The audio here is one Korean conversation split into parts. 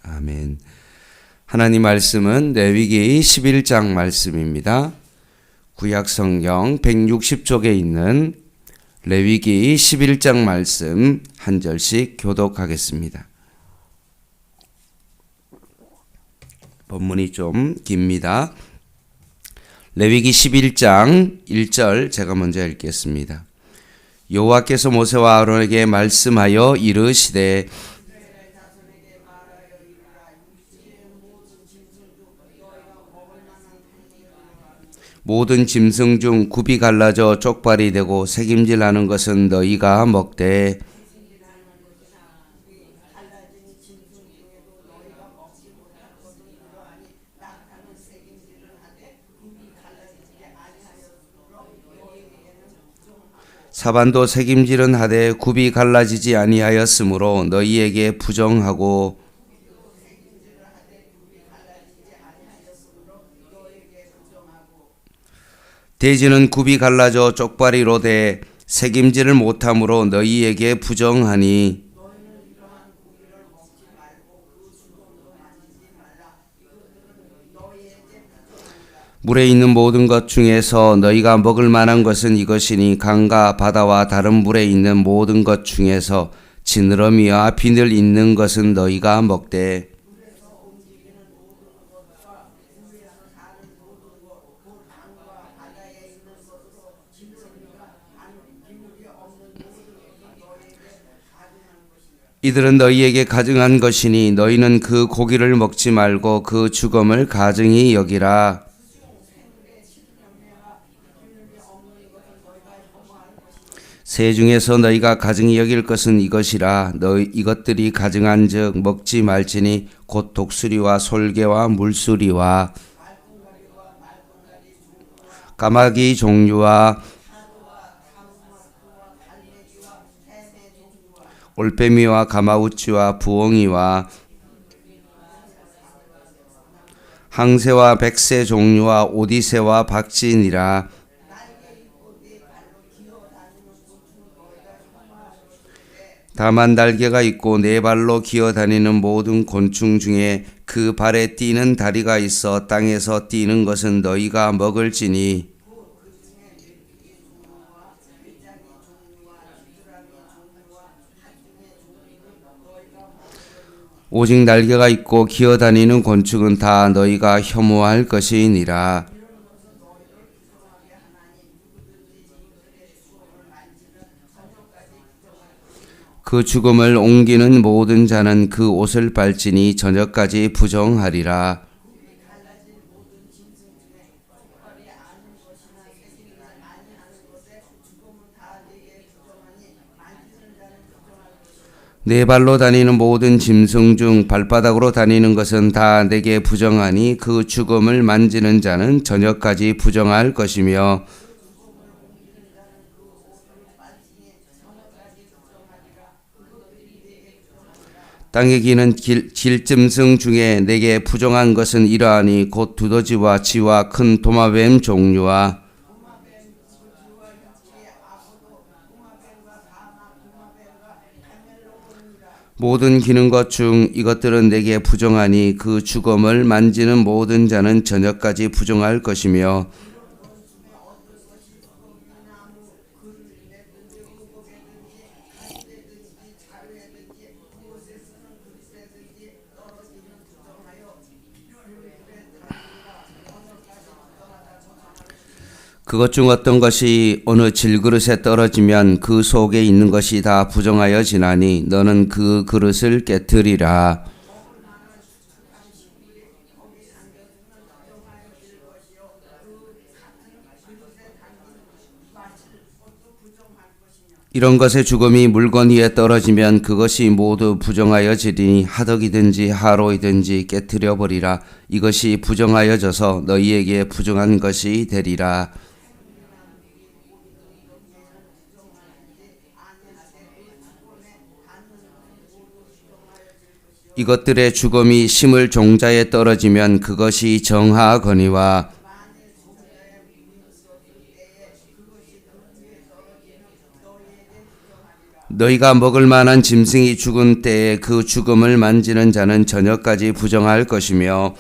아멘. 하나님 말씀은 레위기 11장 말씀입니다. 구약 성경 160쪽에 있는 레위기 11장 말씀 한 절씩 교독하겠습니다. 본문이 좀 깁니다. 레위기 11장 1절 제가 먼저 읽겠습니다. 여호와께서 모세와 아론에게 말씀하여 이르시되 모든 짐승 중 굽이 갈라져 쪽발이 되고 새김질하는 것은 너희가 먹되 사반도 새김질은 하되 굽이 갈라지지 아니하였으므로 너희에게 부정하고 돼지는 굽이 갈라져 쪽발이로 돼 새김질을 못함으로 너희에게 부정하니 물에 있는 모든 것 중에서 너희가 먹을 만한 것은 이것이니 강과 바다와 다른 물에 있는 모든 것 중에서 지느러미와 비늘 있는 것은 너희가 먹되 이들은 너희에게 가증한 것이니 너희는 그 고기를 먹지 말고 그 죽음을 가증히 여기라. 새 중에서 너희가 가증히 여길 것은 이것이라. 너희 이것들이 가증한즉 먹지 말지니 곧 독수리와 솔개와 물수리와 까마귀 종류와 올빼미와 가마우치와 부엉이와 항새와 백새 종류와 오디새와 박진이라. 다만 날개가 있고 네 발로 기어다니는 모든 곤충 중에 그 발에 뛰는 다리가 있어 땅에서 뛰는 것은 너희가 먹을지니 오직 날개가 있고 기어다니는 곤충은 다 너희가 혐오할 것이니라. 그 죽음을 옮기는 모든 자는 그 옷을 빨지니 저녁까지 부정하리라. 네 발로 다니는 모든 짐승 중 발바닥으로 다니는 것은 다 내게 부정하니 그 죽음을 만지는 자는 저녁까지 부정할 것이며 땅에 기는 길짐승 중에 내게 부정한 것은 이러하니 곧 두더지와 쥐와 큰 도마뱀 종류와 모든 기는 것 중 이것들은 내게 부정하니 그 죽음을 만지는 모든 자는 저녁까지 부정할 것이며 그것 중 어떤 것이 어느 질그릇에 떨어지면 그 속에 있는 것이 다 부정하여 지나니 너는 그 그릇을 깨뜨리라. 이런 것의 죽음이 물건 위에 떨어지면 그것이 모두 부정하여지리니 하덕이든지 하로이든지 깨뜨려 버리라. 이것이 부정하여져서 너희에게 부정한 것이 되리라. 이것들의 죽음이 심을 종자에 떨어지면 그것이 정하거니와 너희가 먹을 만한 짐승이 죽은 때에 그 죽음을 만지는 자는 저녁까지 부정할 것이며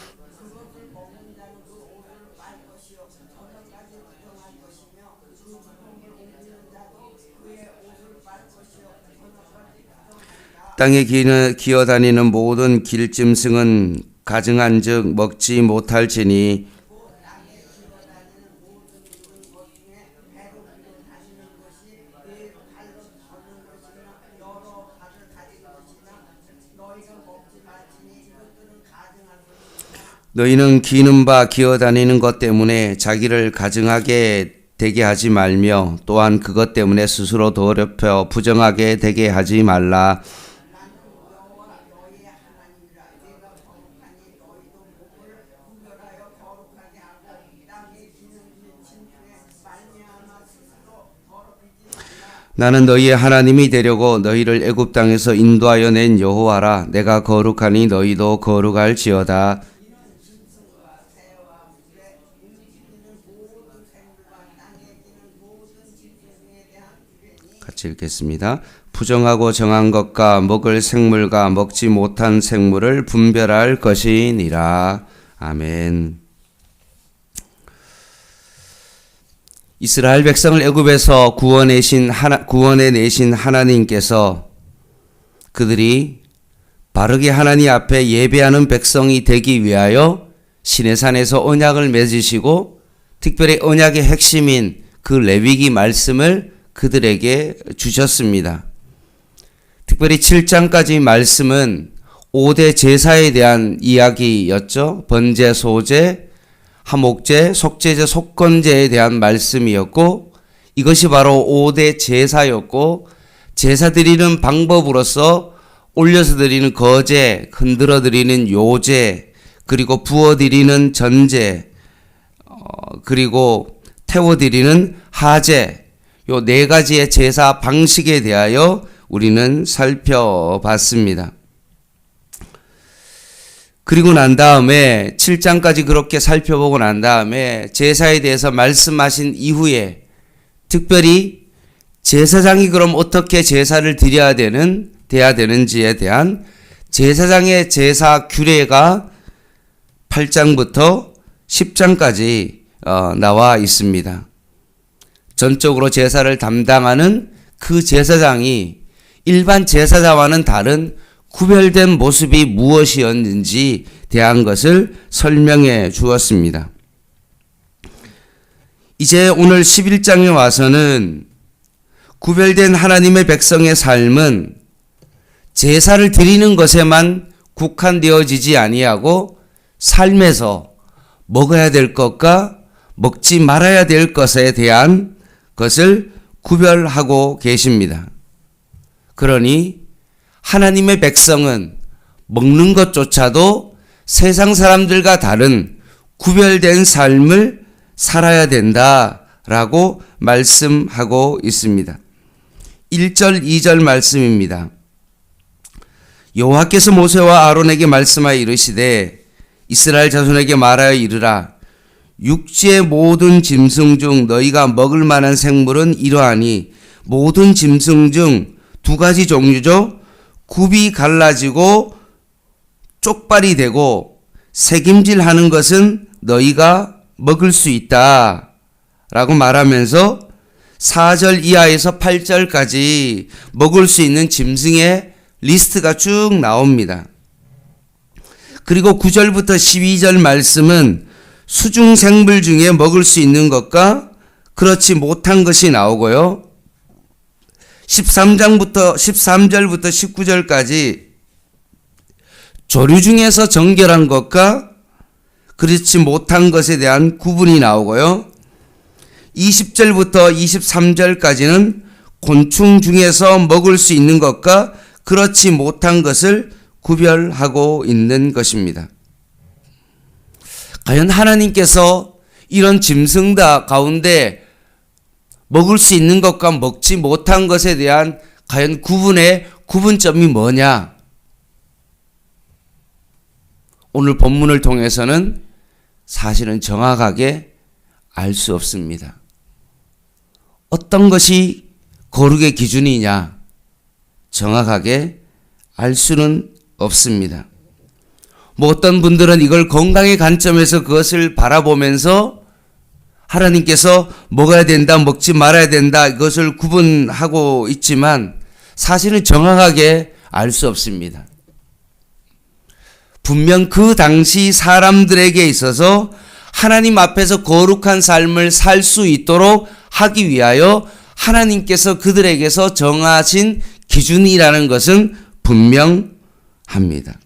땅에 기어다니는 모든 길짐승은 가증한즉 먹지 못할지니 너희는 기는 바 기어다니는 것 때문에 자기를 가증하게 되게 하지 말며 또한 그것 때문에 스스로 더럽혀 부정하게 되게 하지 말라. 나는 너희의 하나님이 되려고 너희를 애굽 땅에서 인도하여 낸 여호와라. 내가 거룩하니 너희도 거룩할지어다. 같이 읽겠습니다. 부정하고 정한 것과 먹을 생물과 먹지 못한 생물을 분별할 것이니라. 아멘. 이스라엘 백성을 애굽에서 구원해내신 하나님께서 그들이 바르게 하나님 앞에 예배하는 백성이 되기 위하여 시내산에서 언약을 맺으시고 특별히 언약의 핵심인 그 레위기 말씀을 그들에게 주셨습니다. 특별히 7장까지 말씀은 5대 제사에 대한 이야기였죠. 번제, 소제, 하목제, 속제제, 속건제에 대한 말씀이었고 이것이 바로 5대 제사였고 제사 드리는 방법으로서 올려서 드리는 거제, 흔들어 드리는 요제, 그리고 부어 드리는 전제, 그리고 태워 드리는 하제, 요 네 가지의 제사 방식에 대하여 우리는 살펴봤습니다. 그리고 난 다음에 7장까지 그렇게 살펴보고 난 다음에 제사에 대해서 말씀하신 이후에 특별히 제사장이 그럼 어떻게 제사를 드려야 돼야 되는지에 대한 제사장의 제사 규례가 8장부터 10장까지 나와 있습니다. 전적으로 제사를 담당하는 그 제사장이 일반 제사장과는 다른 구별된 모습이 무엇이었는지 대한 것을 설명해 주었습니다. 이제 오늘 11장에 와서는 구별된 하나님의 백성의 삶은 제사를 드리는 것에만 국한되어지지 아니하고 삶에서 먹어야 될 것과 먹지 말아야 될 것에 대한 것을 구별하고 계십니다. 그러니 하나님의 백성은 먹는 것조차도 세상 사람들과 다른 구별된 삶을 살아야 된다라고 말씀하고 있습니다. 1절, 2절 말씀입니다. 여호와께서 모세와 아론에게 말씀하여 이르시되 이스라엘 자손에게 말하여 이르라. 육지의 모든 짐승 중 너희가 먹을 만한 생물은 이러하니 모든 짐승 중 두 가지 종류죠. 굽이 갈라지고 쪽발이 되고 새김질하는 것은 너희가 먹을 수 있다 라고 말하면서 4절 이하에서 8절까지 먹을 수 있는 짐승의 리스트가 쭉 나옵니다. 그리고 9절부터 12절 말씀은 수중생물 중에 먹을 수 있는 것과 그렇지 못한 것이 나오고요. 13절부터 19절까지 조류 중에서 정결한 것과 그렇지 못한 것에 대한 구분이 나오고요. 20절부터 23절까지는 곤충 중에서 먹을 수 있는 것과 그렇지 못한 것을 구별하고 있는 것입니다. 과연 하나님께서 이런 짐승다 가운데 먹을 수 있는 것과 먹지 못한 것에 대한 과연 구분점이 뭐냐? 오늘 본문을 통해서는 사실은 정확하게 알 수 없습니다. 어떤 것이 거룩의 기준이냐? 정확하게 알 수는 없습니다. 뭐 어떤 분들은 이걸 건강의 관점에서 그것을 바라보면서 하나님께서 먹어야 된다, 먹지 말아야 된다, 이것을 구분하고 있지만 사실은 정확하게 알 수 없습니다. 분명 그 당시 사람들에게 있어서 하나님 앞에서 거룩한 삶을 살 수 있도록 하기 위하여 하나님께서 그들에게서 정하신 기준이라는 것은 분명합니다.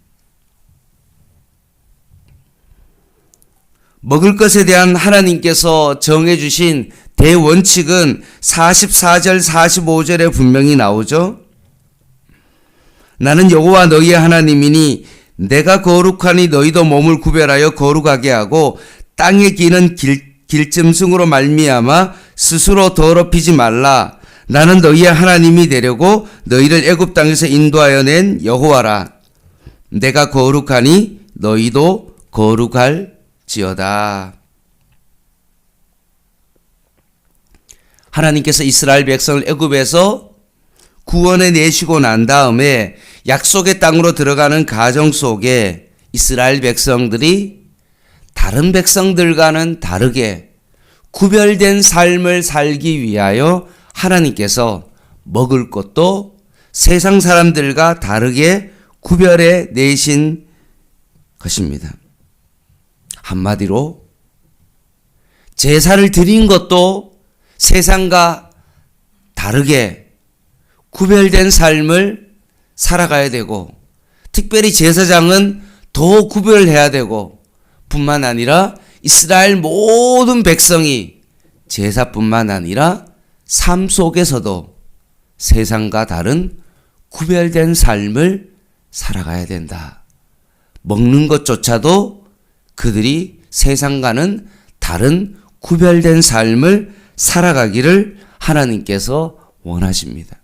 먹을 것에 대한 하나님께서 정해주신 대원칙은 44절 45절에 분명히 나오죠. 나는 여호와 너희의 하나님이니 내가 거룩하니 너희도 몸을 구별하여 거룩하게 하고 땅에 기는 길짐승으로 말미암아 스스로 더럽히지 말라. 나는 너희의 하나님이 되려고 너희를 애굽 땅에서 인도하여 낸 여호와라. 내가 거룩하니 너희도 거룩할지어다. 하나님께서 이스라엘 백성을 애굽에서 구원해 내시고 난 다음에 약속의 땅으로 들어가는 과정 속에 이스라엘 백성들이 다른 백성들과는 다르게 구별된 삶을 살기 위하여 하나님께서 먹을 것도 세상 사람들과 다르게 구별해 내신 것입니다. 한마디로 제사를 드린 것도 세상과 다르게 구별된 삶을 살아가야 되고, 특별히 제사장은 더 구별해야 되고, 뿐만 아니라 이스라엘 모든 백성이 제사뿐만 아니라 삶 속에서도 세상과 다른 구별된 삶을 살아가야 된다. 먹는 것조차도 그들이 세상과는 다른 구별된 삶을 살아가기를 하나님께서 원하십니다.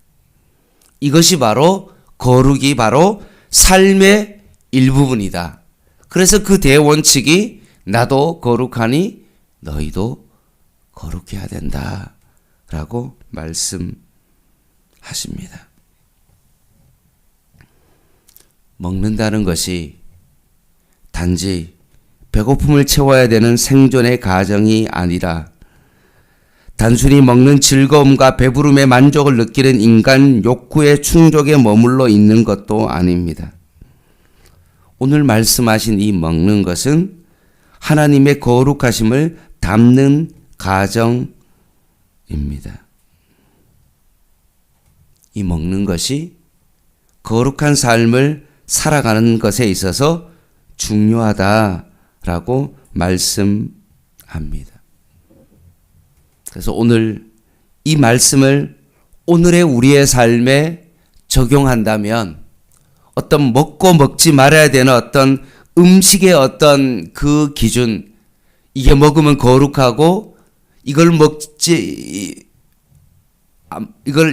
이것이 바로 거룩이 바로 삶의 일부분이다. 그래서 그 대원칙이 나도 거룩하니 너희도 거룩해야 된다 라고 말씀하십니다. 먹는다는 것이 단지 배고픔을 채워야 되는 생존의 과정이 아니라 단순히 먹는 즐거움과 배부름의 만족을 느끼는 인간 욕구의 충족에 머물러 있는 것도 아닙니다. 오늘 말씀하신 이 먹는 것은 하나님의 거룩하심을 담는 과정입니다. 이 먹는 것이 거룩한 삶을 살아가는 것에 있어서 중요하다라고 말씀합니다. 그래서 오늘 이 말씀을 오늘의 우리의 삶에 적용한다면 어떤 먹고 먹지 말아야 되는 어떤 음식의 어떤 그 기준, 이게 먹으면 거룩하고 이걸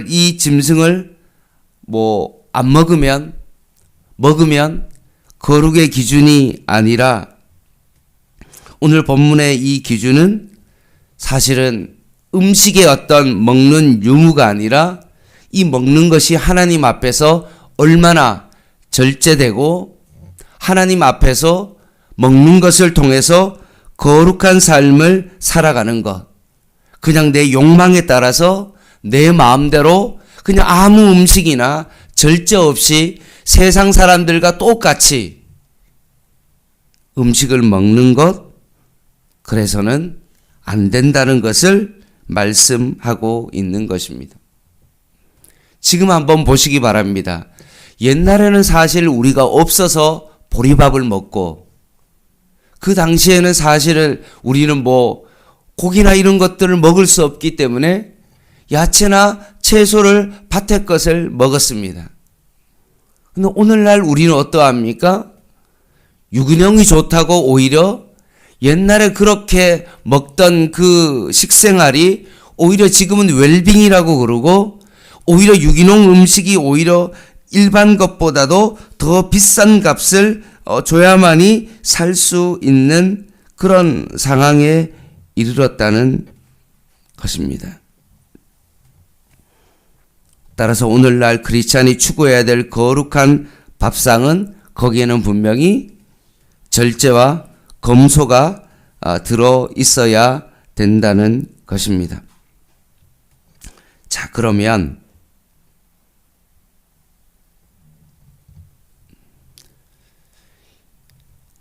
이 짐승을 안 먹으면 거룩의 기준이 아니라 오늘 본문의 이 기준은 사실은 음식의 어떤 먹는 유무가 아니라 이 먹는 것이 하나님 앞에서 얼마나 절제되고 하나님 앞에서 먹는 것을 통해서 거룩한 삶을 살아가는 것. 그냥 내 욕망에 따라서 내 마음대로 그냥 아무 음식이나 절제 없이 세상 사람들과 똑같이 음식을 먹는 것, 그래서는 안 된다는 것을 말씀하고 있는 것입니다. 지금 한번 보시기 바랍니다. 옛날에는 사실 우리가 없어서 보리밥을 먹고, 그 당시에는 사실은 우리는 고기나 이런 것들을 먹을 수 없기 때문에 야채나 채소를 밭의 것을 먹었습니다. 근데 오늘날 우리는 어떠합니까? 유기농이 좋다고 오히려 옛날에 그렇게 먹던 그 식생활이 오히려 지금은 웰빙이라고 그러고, 오히려 유기농 음식이 오히려 일반 것보다도 더 비싼 값을 줘야만이 살 수 있는 그런 상황에 이르렀다는 것입니다. 따라서 오늘날 크리스찬이 추구해야 될 거룩한 밥상은 거기에는 분명히 절제와 검소가 들어 있어야 된다는 것입니다. 자, 그러면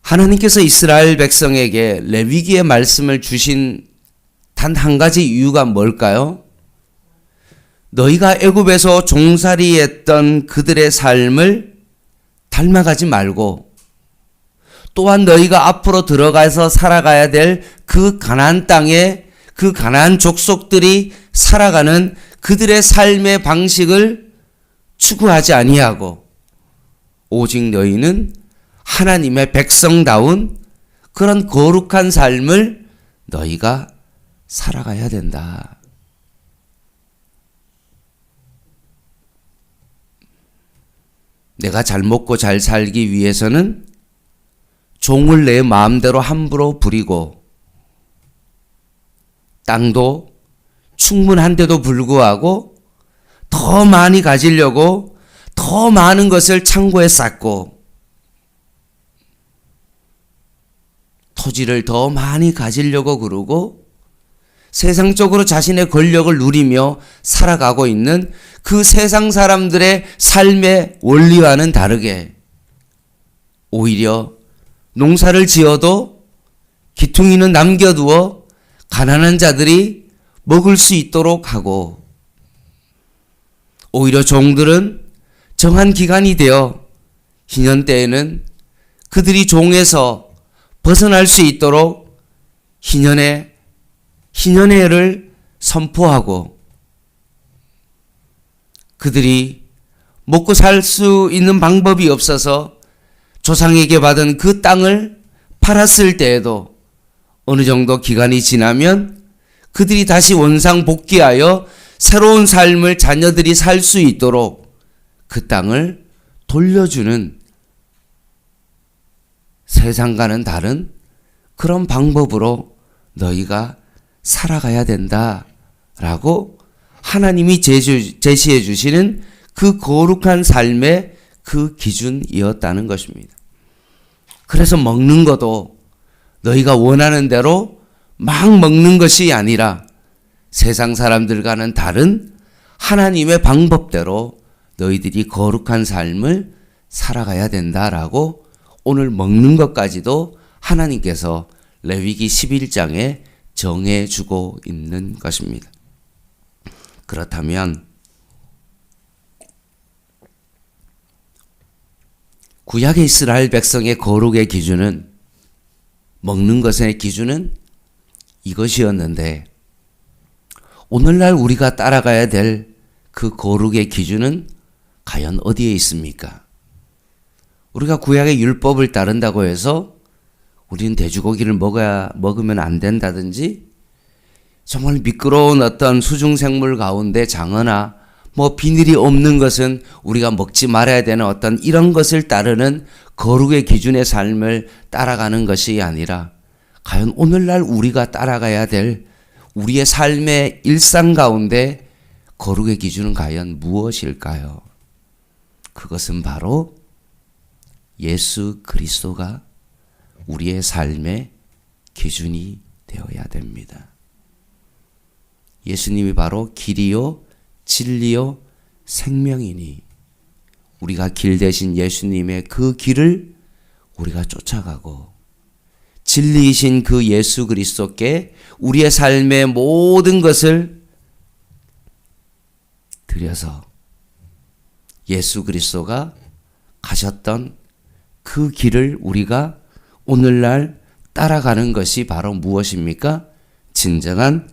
하나님께서 이스라엘 백성에게 레위기의 말씀을 주신 단 한 가지 이유가 뭘까요? 너희가 애굽에서 종살이했던 그들의 삶을 닮아가지 말고 또한 너희가 앞으로 들어가서 살아가야 될 그 가나안 땅에 그 가나안 족속들이 살아가는 그들의 삶의 방식을 추구하지 아니하고 오직 너희는 하나님의 백성다운 그런 거룩한 삶을 너희가 살아가야 된다. 내가 잘 먹고 잘 살기 위해서는 종을 내 마음대로 함부로 부리고 땅도 충분한데도 불구하고 더 많이 가지려고 더 많은 것을 창고에 쌓고 토지를 더 많이 가지려고 그러고 세상적으로 자신의 권력을 누리며 살아가고 있는 그 세상 사람들의 삶의 원리와는 다르게 오히려 농사를 지어도 기퉁이는 남겨두어 가난한 자들이 먹을 수 있도록 하고 오히려 종들은 정한 기간이 되어 희년 때에는 그들이 종에서 벗어날 수 있도록 희년해를 선포하고 그들이 먹고 살 수 있는 방법이 없어서 조상에게 받은 그 땅을 팔았을 때에도 어느 정도 기간이 지나면 그들이 다시 원상복귀하여 새로운 삶을 자녀들이 살 수 있도록 그 땅을 돌려주는 세상과는 다른 그런 방법으로 너희가 살아가야 된다라고 하나님이 제시해 주시는 그 거룩한 삶의 그 기준이었다는 것입니다. 그래서 먹는 것도 너희가 원하는 대로 막 먹는 것이 아니라 세상 사람들과는 다른 하나님의 방법대로 너희들이 거룩한 삶을 살아가야 된다라고 오늘 먹는 것까지도 하나님께서 레위기 11장에 정해주고 있는 것입니다. 그렇다면 구약의 이스라엘 백성의 거룩의 기준은 먹는 것의 기준은 이것이었는데 오늘날 우리가 따라가야 될 그 거룩의 기준은 과연 어디에 있습니까? 우리가 구약의 율법을 따른다고 해서 우리는 돼지고기를 먹으면 안 된다든지 정말 미끄러운 어떤 수중생물 가운데 장어나 비늘이 없는 것은 우리가 먹지 말아야 되는 어떤 이런 것을 따르는 거룩의 기준의 삶을 따라가는 것이 아니라 과연 오늘날 우리가 따라가야 될 우리의 삶의 일상 가운데 거룩의 기준은 과연 무엇일까요? 그것은 바로 예수 그리스도가 우리의 삶의 기준이 되어야 됩니다. 예수님이 바로 길이요 진리요 생명이니 우리가 길 대신 예수님의 그 길을 우리가 쫓아가고 진리이신 그 예수 그리스도께 우리의 삶의 모든 것을 드려서 예수 그리스도가 가셨던 그 길을 우리가 오늘날 따라가는 것이 바로 무엇입니까? 진정한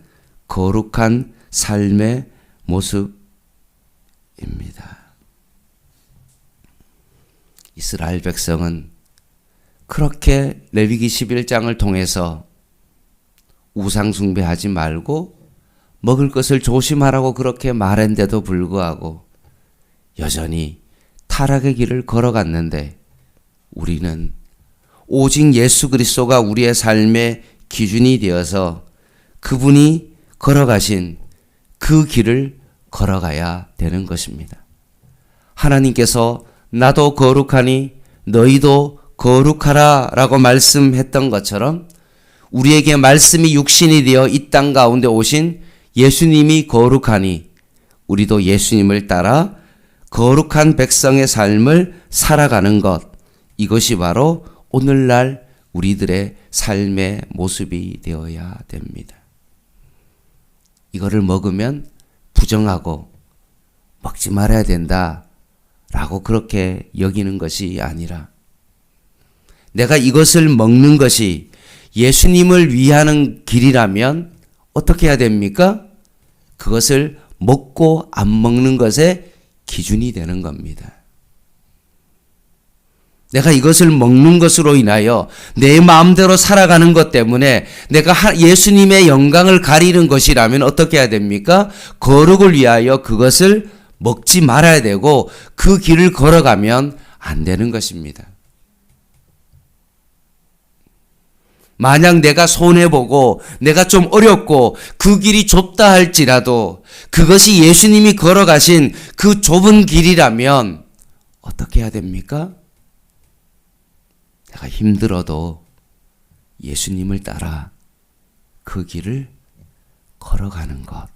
거룩한 삶의 모습입니다. 이스라엘 백성은 그렇게 레위기 11장을 통해서 우상 숭배하지 말고 먹을 것을 조심하라고 그렇게 말했는데도 불구하고 여전히 타락의 길을 걸어갔는데 우리는 오직 예수 그리스도가 우리의 삶의 기준이 되어서 그분이 걸어가신 그 길을 걸어가야 되는 것입니다. 하나님께서 나도 거룩하니 너희도 거룩하라 라고 말씀했던 것처럼 우리에게 말씀이 육신이 되어 이 땅 가운데 오신 예수님이 거룩하니 우리도 예수님을 따라 거룩한 백성의 삶을 살아가는 것, 이것이 바로 오늘날 우리들의 삶의 모습이 되어야 됩니다. 이거를 먹으면 부정하고 먹지 말아야 된다 라고 그렇게 여기는 것이 아니라 내가 이것을 먹는 것이 예수님을 위하는 길이라면 어떻게 해야 됩니까? 그것을 먹고 안 먹는 것의 기준이 되는 겁니다. 내가 이것을 먹는 것으로 인하여 내 마음대로 살아가는 것 때문에 내가 예수님의 영광을 가리는 것이라면 어떻게 해야 됩니까? 거룩을 위하여 그것을 먹지 말아야 되고 그 길을 걸어가면 안 되는 것입니다. 만약 내가 손해보고 내가 좀 어렵고 그 길이 좁다 할지라도 그것이 예수님이 걸어가신 그 좁은 길이라면 어떻게 해야 됩니까? 내가 힘들어도 예수님을 따라 그 길을 걸어가는 것.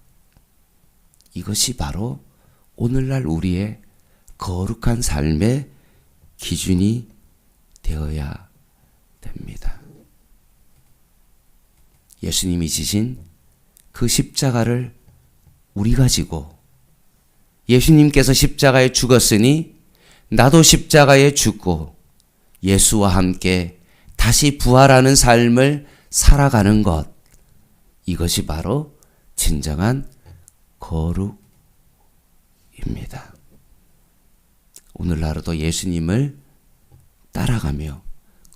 이것이 바로 오늘날 우리의 거룩한 삶의 기준이 되어야 됩니다. 예수님이 지신 그 십자가를 우리가 지고 예수님께서 십자가에 죽었으니 나도 십자가에 죽고 예수와 함께 다시 부활하는 삶을 살아가는 것, 이것이 바로 진정한 거룩입니다. 오늘 하루도 예수님을 따라가며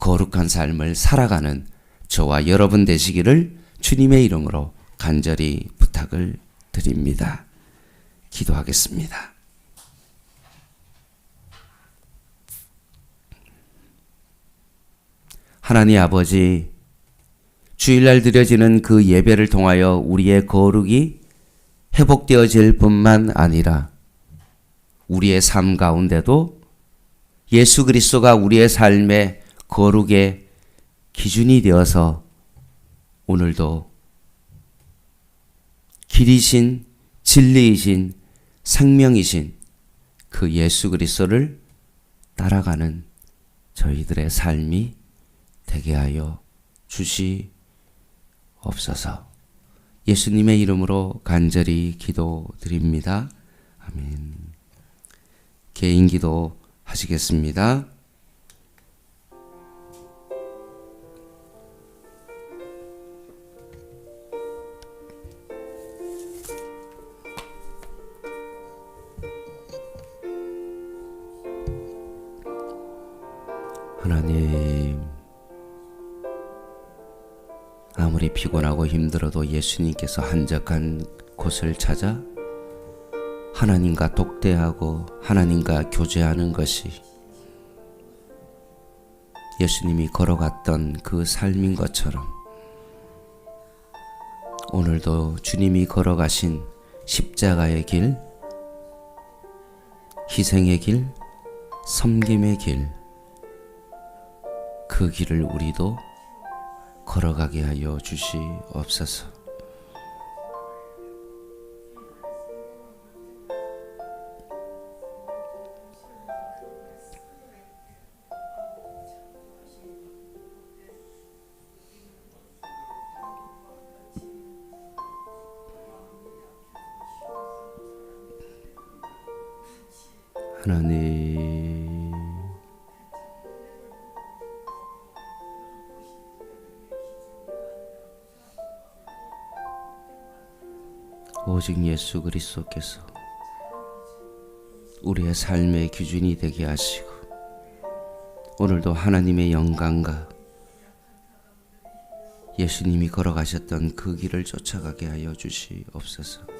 거룩한 삶을 살아가는 저와 여러분 되시기를 주님의 이름으로 간절히 부탁을 드립니다. 기도하겠습니다. 하나님 아버지, 주일날 드려지는 그 예배를 통하여 우리의 거룩이 회복되어질 뿐만 아니라 우리의 삶 가운데도 예수 그리스도가 우리의 삶의 거룩의 기준이 되어서 오늘도 길이신 진리이신 생명이신 그 예수 그리스도를 따라가는 저희들의 삶이 되게 하여 주시옵소서. 예수님의 이름으로 간절히 기도드립니다. 아멘. 개인 기도 하시겠습니다. 하나님, 아무리 피곤하고 힘들어도 예수님께서 한적한 곳을 찾아 하나님과 독대하고 하나님과 교제하는 것이 예수님이 걸어갔던 그 삶인 것처럼 오늘도 주님이 걸어가신 십자가의 길, 희생의 길, 섬김의 길, 그 길을 우리도 걸어가게 하여 주시옵소서. 하나님, 오직 예수 그리스도께서 우리의 삶의 기준이 되게 하시고 오늘도 하나님의 영광과 예수님이 걸어가셨던 그 길을 쫓아가게 하여 주시옵소서.